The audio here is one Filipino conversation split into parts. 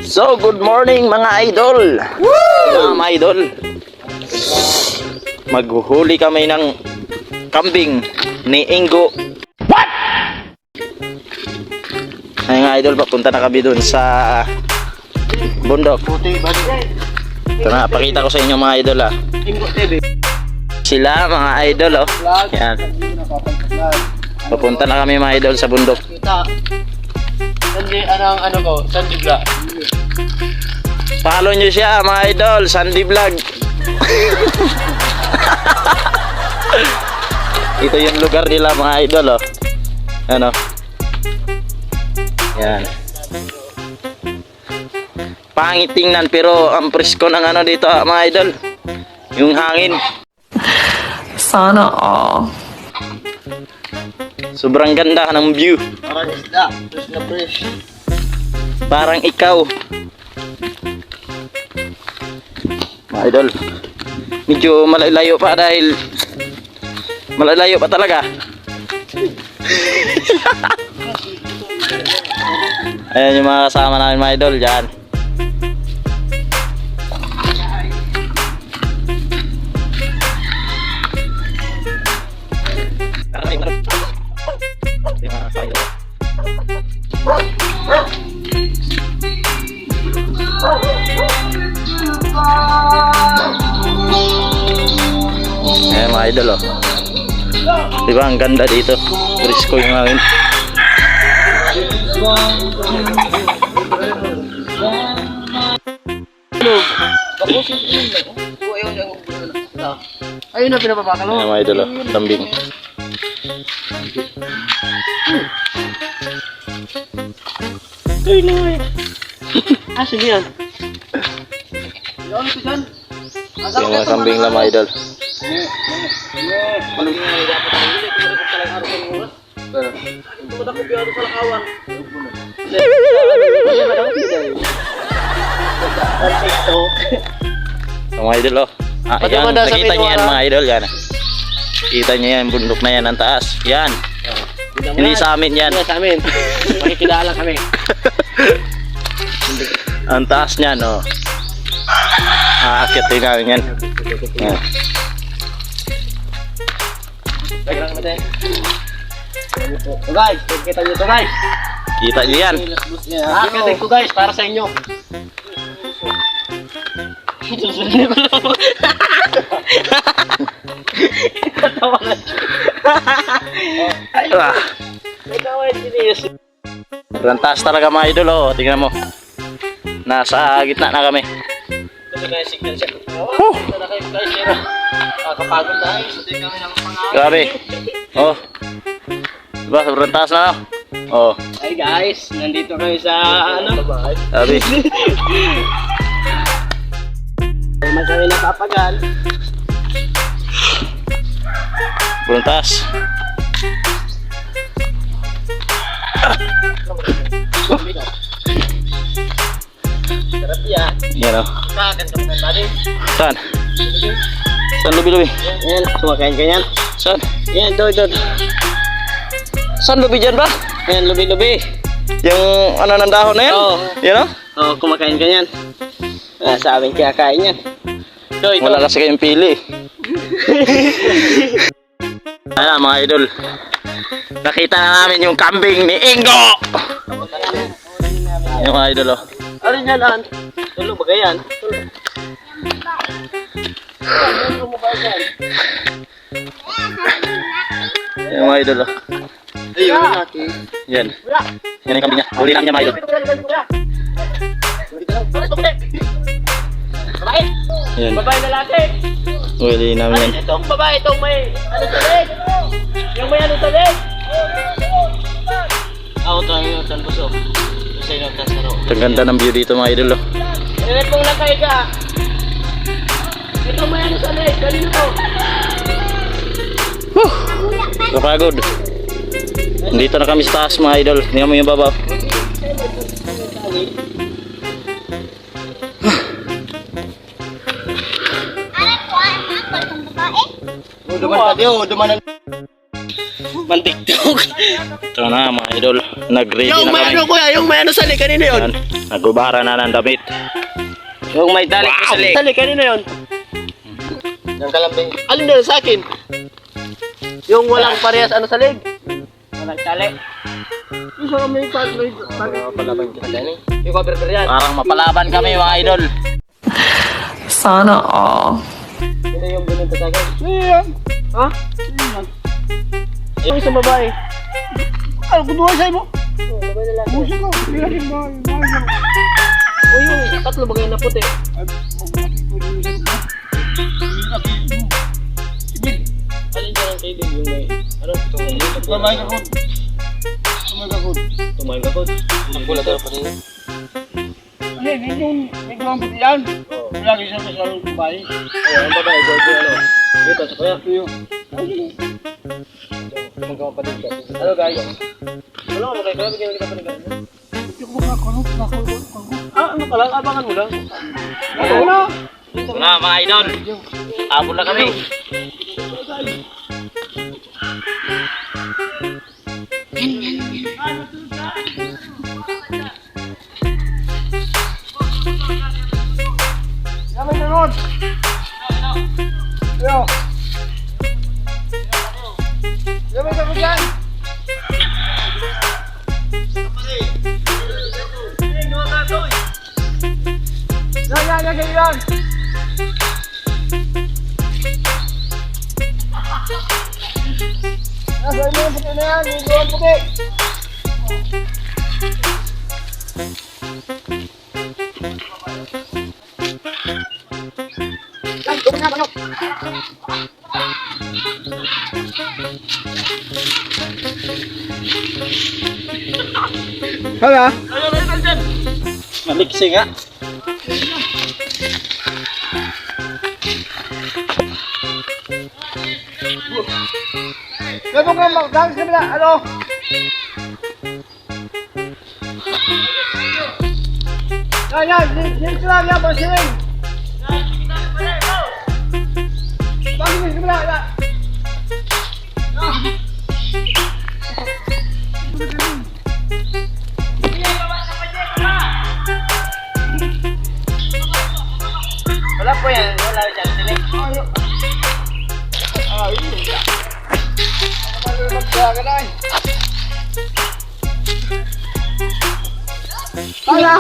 So, good morning mga idol. Mga idol, maghuhuli kami ng kambing ni Ingo. What? Ay mga idol, papunta na kami dun sa bundok. Ito na, pakita ko sa inyo mga idol ah. Sila mga idol oh. Yan. Papunta na kami mga idol sa bundok. Sandy, ano ko? Sandy Vlog. Follow nyo siya mga idol, Sandy Vlog. Ito yung lugar nila mga idol oh. Ano? Yan. Pangit tingnan pero ang presko ng ano dito mga idol. Yung hangin. Sana all. Sobrang ganda ng view. Parang isda. Fresh na fresh. Parang ikaw. Mga idol. Medyo malalayo pa dahil malalayo pa talaga. Ayan yung mga kasama namin mga idol dyan. Ayan mga idol oh. Diba ang ganda dito. Presko yung hangin. Ayun na pinapapakal mo. Ayan mga idol oh. Lambing. Ah, sige yan. Yun, ito dyan. Yung mga kambing lang mga idol. Mga idol oh. Ah, yan, nakita nyo yan mga idol yan. Kita nyo yan, bundok na yan ang taas. Yan. Hindi sa amin yan. Hindi sa amin. Makikilala kami. Ang taas niyan oh. Aakit din namin yan. Yan. So guys, kita nyo to guys. Kita nyo yan. Akitin ko guys, para sa inyo. Susunod ko lang. Katawanan. Ah. Ikaw ay serious. Ang taas talaga mga idol oh. Tingnan mo. Nasa gitna na kami. Kasi guys, signal siya. Oh, ito na kayo guys. Kakapagod guys. Hindi kami ng pangalan. Grabe. Oh. Diba sobrang taas na oh. Hi guys, nandito kami sa ano? Sabi. Naman kami nakapagal. Sobrang taas. Sarap yan. Yan oh. Kakaganda mo na rin. Saan? Saan lubi-lubi? Yan, sumakain ka yan. Saan? Yan, ito. Saan lubi dyan ba? Yan, lubi-lubi. Yung ano ng dahon na yan? Oo. Yan oh. Oh, kumakain ka yan. Sa amin kaya kain yan. Ito. Wala kasi kayong pili. Ayan mga idol. Nakita na namin yung kambing ni Ingo. Yung mga idol oh. Ano yan, An? Tulog ba yan? Tulog. Yung mga idol oh. Ayun natin. Yan. Yan yung kambing niya. Huli namin niya mga idol. Babae! Yan. Babae lalaki! Huli namin yan. Itong babae, itong may ano sa leg! Yung may ano sa leg! Ako ito ang yung tanbuso. Kasi yung tasaro. Ang ganda ng view dito mga idol oh. Ingat mong lang kayo ka! Itong may ano sa leg! Kanino to? Kapagod. Dito na kami sa taas mga idol. Tingnan mo yung baba. Duman ka diyo, duman ang... Mantiktok. Ito na mga idol. Nag-ready Yung na may kami. ano kuya, yung may ano sa kanina yun. Yan. Nagubara na ng damit. Yung may talik ko sa leg. Talik, kanina yun. Yung kalambing. Alin na sa akin? Yung walang parehas ano sa leg? Walang talik. Yung sa may talik. Palaban kita gani. Yung cover yan. Parang mapalaban kami mga idol. Sana all. Ito yung binunta sa akin. Yan. Ha? Yung isang babae. Ano, kuduha sa'yo mo? Oo, babae na lang. Muso ko. O yung tatlo bagay na puti. Alin dyan ang kayo yung may... Ano? Tumayin kakod. Tumayin kakod. Ang kulat na pa rin. Hindi, yung nagawang puti yan. Lagi siya sa salong babae. Ay, ang babae, boy ko ano. Ito, sa kaya. Magkawa pa din ka. Ano guys? Wala ka makikita, bigyan kita pa rin ka. Hindi ko makakulong. Ano pala? Abangan mo lang. Ano na? Ito na mga idol. Abot na kami. Yaman na ron. Yo. Yaman na ron dyan. Yan. Nasa imo yung puti na yan, yung doon puti. Hala? Maliksi nga. Gano'n ka mag-dance ka na, ano? Yan, dito lang yan, pasirin. Bakit dito ka na, Wala po yan. Wala dyan. Silik. Hala!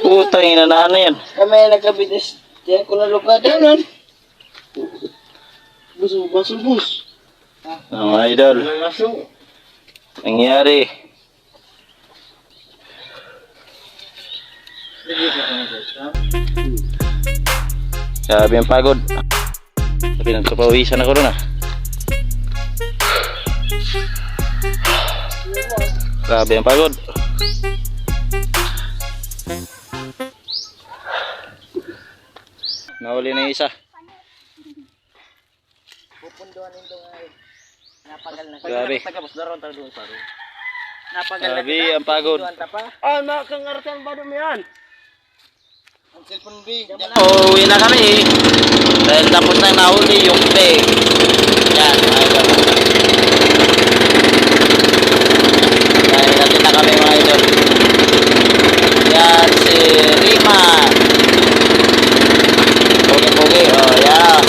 Putang ina na ano yan. Kami nagkabitis. Diyan ko na lupa doon. Bus. Mga idol. Nangyari. Sabi ang pagod. Sabi nagpapawisan ako doon ah. Grabe ang pagod. Nahuli na yung isa. Pupunduan nito ngayon. Napagal na. Grabe. Tapos daron tayo doon sa room. Napagal na. Grabe ang pagod. Ah, makakangaratan ba dumi yan? Uuwi na kami. Dahil tapos na nahuli yung peg. Yan, mga idol. Dahil natin na kami mga idol. Yan si Rima. Pugi-pugi. Oh, yan.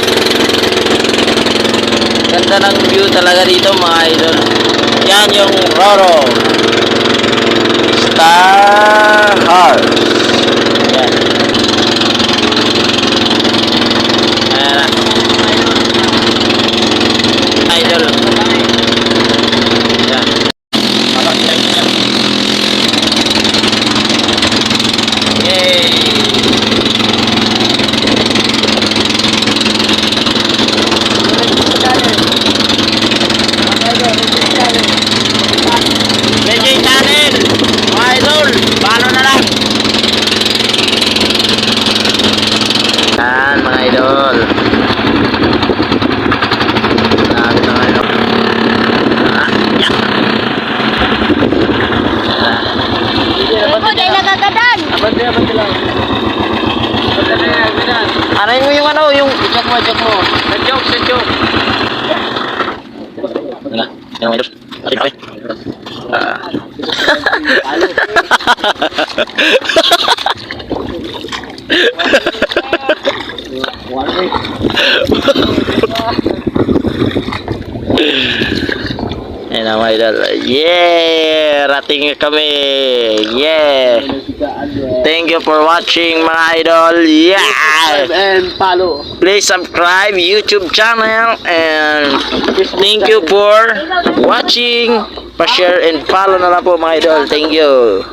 Ganda ng view talaga dito mga idol. Yan yung Roro Star House. Yan. Ayan na. Idol. Yan. Makakita niyo. Yay! JJ Channel! Mga idol, paano na lang? Yan mga idol. Sabi na mga idol. Yan. Ay, nagagadan. Abante lang. Ano yung ano, yung... Check mo. Sa joke. Wala. Yan mga idol. Atin kami. Ayan na mga idol. Yeah! Rating kami. Yeah! Thank you for watching mga idol. Yeah! And follow. Please subscribe YouTube channel and thank you for watching. Pa-share and follow na lang po mga idol. Thank you.